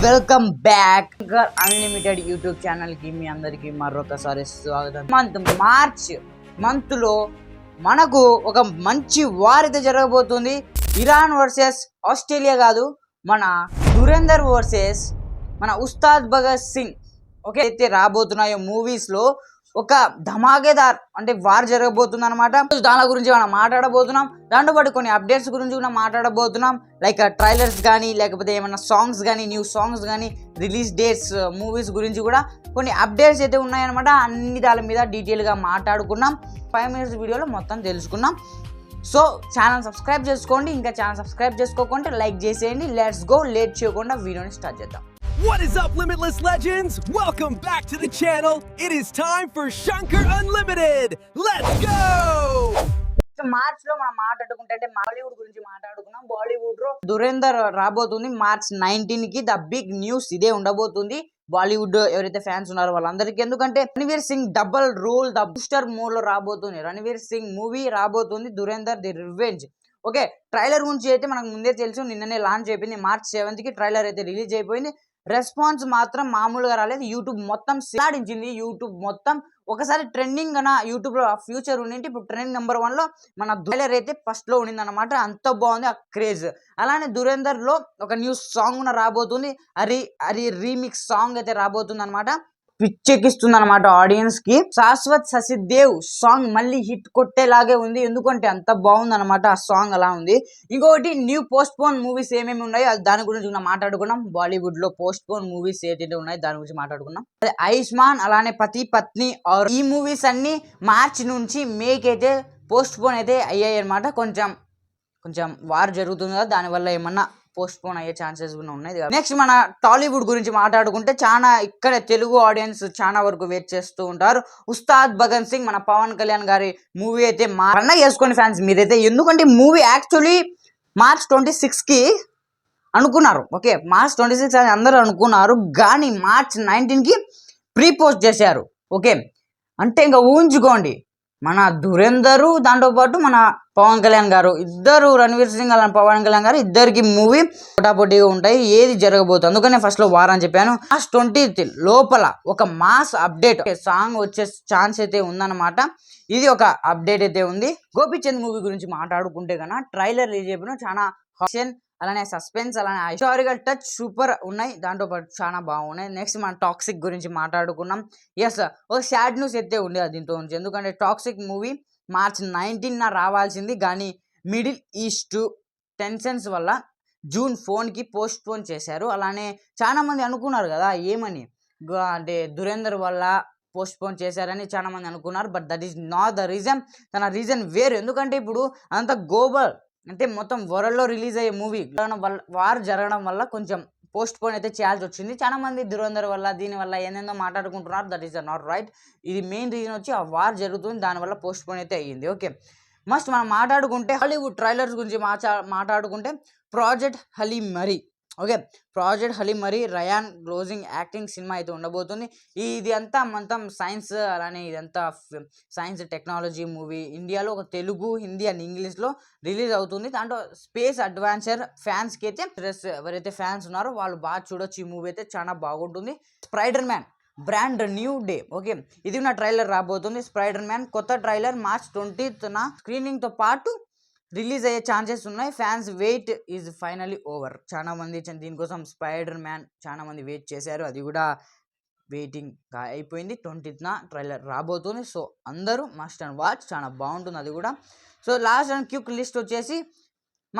Welcome back unlimited YouTube channel కి మీ అందరికి మరొకసారి స్వాగతం. మార్చ్ మంత్ లో మనకు ఒక మంచి వార్ అయితే జరగబోతుంది. ఇరాన్ వర్సెస్ ఆస్ట్రేలియా కాదు, మన దురేందర్ వర్సెస్ మన ఉస్తాద్ భగత్ సింగ్ ఓకే అయితే రాబోతున్నాయో మూవీస్ లో ఒక ధమాకేదార్ అంటే వార్ జరగబోతుంది అనమాట. దాని గురించి మనం మాట్లాడబోతున్నాం. దాంతో పాటు కొన్ని అప్డేట్స్ గురించి కూడా మాట్లాడబోతున్నాం. లైక్ ట్రైలర్స్ కానీ లేకపోతే ఏమైనా సాంగ్స్ కానీ న్యూ సాంగ్స్ కానీ రిలీజ్ డేట్స్ మూవీస్ గురించి కూడా కొన్ని అప్డేట్స్ అయితే ఉన్నాయన్నమాట. అన్ని దాని మీద డీటెయిల్గా మాట్లాడుకున్నాం. 5 minutes వీడియోలో మొత్తం తెలుసుకున్నాం. సో ఛానల్ సబ్స్క్రైబ్ చేసుకోండి. ఇంకా ఛానల్ సబ్స్క్రైబ్ చేసుకోకుంటే లైక్ చేసేయండి. లెట్స్ గో, లేట్ చేయకుండా వీడియోని స్టార్ట్ చేద్దాం. What is up, Limitless Legends? Welcome back to the channel. It is time for Shankar Unlimited. Let's go! March లో మనం మాట్లాడుకుంటే బాలీవుడ్ గురించి మాట్లాడుకున్నాం. బాలీవుడ్ లో దురేందర్ రాబోతుంది మార్చ్ 19 కి. ద బిగ్ న్యూస్ ఇదే ఉండబోతుంది బాలీవుడ్ ఎవరైతే ఫ్యాన్స్ ఉన్నారో వాళ్ళందరికీ. ఎందుకంటే Ranveer Singh double role the booster mode లో రాబోతుంది. రణవీర్ సింగ్ మూవీ రాబోతుంది Dhurandhar the revenge. Okay, trailer గురించి అయితే మనకు ముందే తెలుసు, నిన్ననే లాంచ్ అయిపోయింది. మార్చ్ 7 కి ట్రైలర్ అయితే రిలీజ్ అయిపోయింది. రెస్పాన్స్ మాత్రం మామూలుగా రాలేదు. యూట్యూబ్ మొత్తం సాడించింది. యూట్యూబ్ మొత్తం ఒకసారి ట్రెండింగ్ అన్న యూట్యూబ్ లో ఫ్యూచర్ ఉండింటి. ఇప్పుడు ట్రెండ్ నెంబర్ 1 లో మన ట్రైలర్ అయితే ఫస్ట్ లో ఉండింది అనమాట. అంత బాగుంది ఆ క్రేజ్. అలానే దురేందర్ లో ఒక న్యూ సాంగ్ రాబోతుంది. అది రీమిక్స్ సాంగ్ అయితే రాబోతుంది అనమాట. పిచ్చెక్కిస్తుంది అనమాట ఆడియన్స్ కి. శాశ్వత్ ససిదేవ్ సాంగ్ మళ్ళీ హిట్ కొట్టేలాగే ఉంది. ఎందుకంటే అంత బాగుంది అనమాట ఆ సాంగ్. అలా ఉంది. ఇంకొకటి న్యూ పోస్ట్ పోన్ మూవీస్ ఏమేమి ఉన్నాయో దాని గురించి మనం మాట్లాడుకున్నాం. బాలీవుడ్ లో పోస్ట్ పోన్ మూవీస్ ఏదైతే ఉన్నాయో దాని గురించి మాట్లాడుకున్నాం. ఆయుష్మాన్ అలానే పతి పత్ని ఈ మూవీస్ అన్ని మార్చి నుంచి మేకి అయితే పోస్ట్ పోన్ అయితే అయ్యాయి అనమాట. కొంచెం వార్ జరుగుతుంది కదా, దానివల్ల ఏమన్నా పోస్ట్ పోన్ అయ్యే ఛాన్సెస్ కూడా ఉన్నాయి. నెక్స్ట్ మన టాలీవుడ్ గురించి మాట్లాడుకుంటే చాలా ఇక్కడ తెలుగు ఆడియన్స్ చాలా వరకు వెయిట్ చేస్తూ ఉంటారు. ఉస్తాద్ భగత్ సింగ్ మన పవన్ కళ్యాణ్ గారి మూవీ అయితే రన్ చేసుకోండి ఫ్యాన్స్ మీరైతే. ఎందుకంటే మూవీ యాక్చువల్లీ మార్చ్ 26 కి అనుకున్నారు. ఓకే, మార్చ్ 26 అని అందరూ అనుకున్నారు, కానీ మార్చ్ 19 కి ప్రీ పోస్ట్ చేశారు. ఓకే, అంటే ఇంకా ఊహించుకోండి, మన దురేందర్ దాంతో పాటు మన పవన్ కళ్యాణ్ గారు ఇద్దరు, రణవీర్ సింగ్ అలానే పవన్ కళ్యాణ్ గారు ఇద్దరికి మూవీ పోటాపోటీగా ఉంటాయి. ఏది జరగబోతుంది అందుకనే ఫస్ట్ లో వార్ అని చెప్పాను. మార్చ్ 20 లోపల ఒక మాస్ అప్డేట్ సాంగ్ వచ్చే ఛాన్స్ అయితే ఉందన్నమాట. ఇది ఒక అప్డేట్ అయితే ఉంది. గోపీచంద్ మూవీ గురించి మాట్లాడుకుంటే కన్నా ట్రైలర్ రిలీజ్ అయిపోయిన చాలా హాషన్ అలానే సస్పెన్స్ అలానే హిస్టారికల్ టచ్ సూపర్ ఉన్నాయి. దాంతో పాటు చాలా బాగున్నాయి. నెక్స్ట్ మనం టాక్సిక్ గురించి మాట్లాడుకున్నాం. ఎస్, ఒక సాడ్ న్యూస్ అయితే ఉండేది దీంతో నుంచి. ఎందుకంటే టాక్సిక్ మూవీ మార్చ్ 19 రావాల్సింది, కానీ మిడిల్ ఈస్ట్ టెన్షన్స్ వల్ల జూన్ 4 కి పోస్ట్ పోన్ చేశారు. అలానే చాలా మంది అనుకున్నారు కదా ఏమని, అంటే దురేందర్ వల్ల పోస్ట్ పోన్ చేశారని చాలా మంది అనుకున్నారు. But that is not the reason. తన రీజన్ వేరు. ఎందుకంటే ఇప్పుడు అంత గ్లోబల్ అంటే మొత్తం వరల్డ్ లో రిలీజ్ అయ్యే మూవీ వార్ జరగడం వల్ల కొంచెం పోస్ట్ పోన్ అయితే చేయాల్సి వచ్చింది. చాలా మంది దురేందర్ వల్ల దీని వల్ల ఏందేందో మాట్లాడుకుంటున్నారు. That is not right. ఇది మెయిన్ రీజన్ వచ్చి ఆ వార్ జరుగుతుంది, దానివల్ల పోస్ట్ పోన్ అయితే అయ్యింది. ఓకే, మస్ట్ మనం మాట్లాడుకుంటే హాలీవుడ్ ట్రైలర్స్ గురించి మాట్లాడుకుంటే ప్రాజెక్ట్ హలీం మరీ. ఓకే, ప్రాజెక్ట్ హలీం మరీ రయాన్ గ్లోజింగ్ యాక్టింగ్ సినిమా అయితే ఉండబోతుంది. ఇది అంతా మొత్తం సైన్స్ అలానే ఇదంతా సైన్స్ టెక్నాలజీ మూవీ. ఇండియాలో ఒక తెలుగు, హిందీ అండ్ ఇంగ్లీష్లో రిలీజ్ అవుతుంది. దాంట్లో స్పేస్ అడ్వెంచర్ ఫ్యాన్స్కి అయితే ఎవరైతే ఫ్యాన్స్ ఉన్నారో వాళ్ళు బాగా చూడొచ్చు. ఈ మూవీ అయితే చాలా బాగుంటుంది. Spider Man Brand New Day. Okay, ఇది నా ట్రైలర్ రాబోతుంది. స్పైడర్ మ్యాన్ కొత్త ట్రైలర్ మార్చ్ 20న స్క్రీనింగ్తో పాటు రిలీజ్ అయ్యే ఛాన్సెస్ ఉన్నాయి. Fans wait is finally over. చాలా మంది దీనికోసం స్పైడర్ మ్యాన్ చాలా మంది వెయిట్ చేశారు. అది కూడా వెయిటింగ్ అయిపోయింది. 20న ట్రైలర్ రాబోతుంది. సో అందరూ మస్ట్ అండ్ వాచ్, చాలా బాగుంటుంది అది కూడా. So last and quick list వచ్చేసి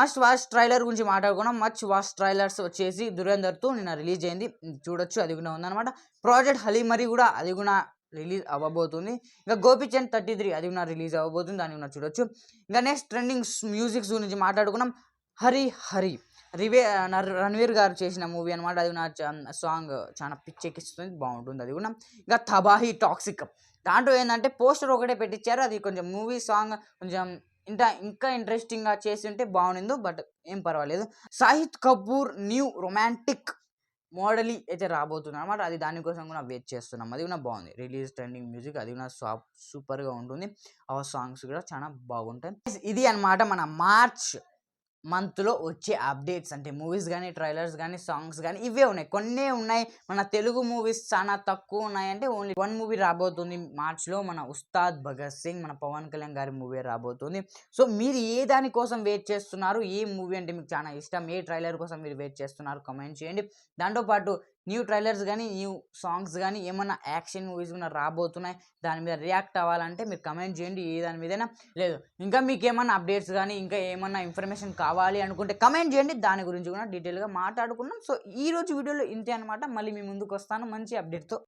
మస్ట్ వాచ్ ట్రైలర్ గురించి మాట్లాడుకున్నాం. మస్ట్ వాచ్ ట్రైలర్స్ వచ్చేసి దురేందర్తో నిన్న రిలీజ్ అయింది, చూడొచ్చు. అది కూడా ఉందన్నమాట. ప్రాజెక్ట్ హలీం మరీ కూడా అది కూడా రిలీజ్ అవ్వబోతుంది. ఇంకా గోపీచంద్ 33 అది కూడా రిలీజ్ అవ్వబోతుంది, దాన్ని కూడా చూడొచ్చు. ఇంకా నెక్స్ట్ ట్రెండింగ్ మ్యూజిక్స్ గురించి మాట్లాడుకున్నాం. హరి రణవీర్ గారు చేసిన మూవీ అనమాట. అది నా సాంగ్ చాలా పిచ్చెక్కిస్తుంది, బాగుంటుంది అది కూడా. ఇంకా తబాహి టాక్సిక్ దాంట్లో ఏంటంటే పోస్టర్ ఒకటే పెట్టించారు. అది కొంచెం మూవీ సాంగ్ కొంచెం ఇంకా ఇంట్రెస్టింగ్గా చేసి ఉంటే బాగుండింది, బట్ ఏం పర్వాలేదు. Shahid Kapoor new romantic model అయితే రాబోతుంది అనమాట. అది దానికోసం కూడా వెయిట్ చేస్తున్నాం. అది కూడా బాగుంది. రిలీజ్ ట్రెండింగ్ మ్యూజిక్ అది కూడా సూపర్గా ఉంటుంది. ఆ సాంగ్స్ కూడా చాలా బాగుంటాయి. ఇది అనమాట మన మార్చ్ మంత్లో వచ్చే అప్డేట్స్ అంటే మూవీస్ కానీ ట్రైలర్స్ కానీ సాంగ్స్ కానీ ఇవే ఉన్నాయి, కొన్నే ఉన్నాయి. మన తెలుగు మూవీస్ చాలా తక్కువ ఉన్నాయి. అంటే ఓన్లీ వన్ మూవీ రాబోతుంది మార్చ్లో, మన ఉస్తాద్ భగత్ సింగ్, మన పవన్ కళ్యాణ్ గారి మూవీ రాబోతుంది. సో మీరు ఏ దానికోసం వెయిట్ చేస్తున్నారు, ఏ మూవీ అంటే మీకు చాలా ఇష్టం, ఏ ట్రైలర్ కోసం మీరు వెయిట్ చేస్తున్నారు కామెంట్ చేయండి. దాంతోపాటు న్యూ ట్రైలర్స్ కానీ న్యూ సాంగ్స్ కానీ ఏమన్నా యాక్షన్ మూవీస్ కూడా రాబోతున్నాయి, దాని మీద రియాక్ట్ అవ్వాలంటే మీరు కమెంట్ చేయండి. ఏ దాని మీదైనా లేదు, ఇంకా మీకు ఏమన్నా అప్డేట్స్ కానీ ఇంకా ఏమన్నా ఇన్ఫర్మేషన్ కావాలి అనుకుంటే కమెంట్ చేయండి, దాని గురించి కూడా డీటెయిల్గా మాట్లాడుకున్నాం. సో ఈ రోజు వీడియోలో ఇంతే అనమాట. మళ్ళీ మీ ముందుకు వస్తాను మంచి అప్డేట్తో.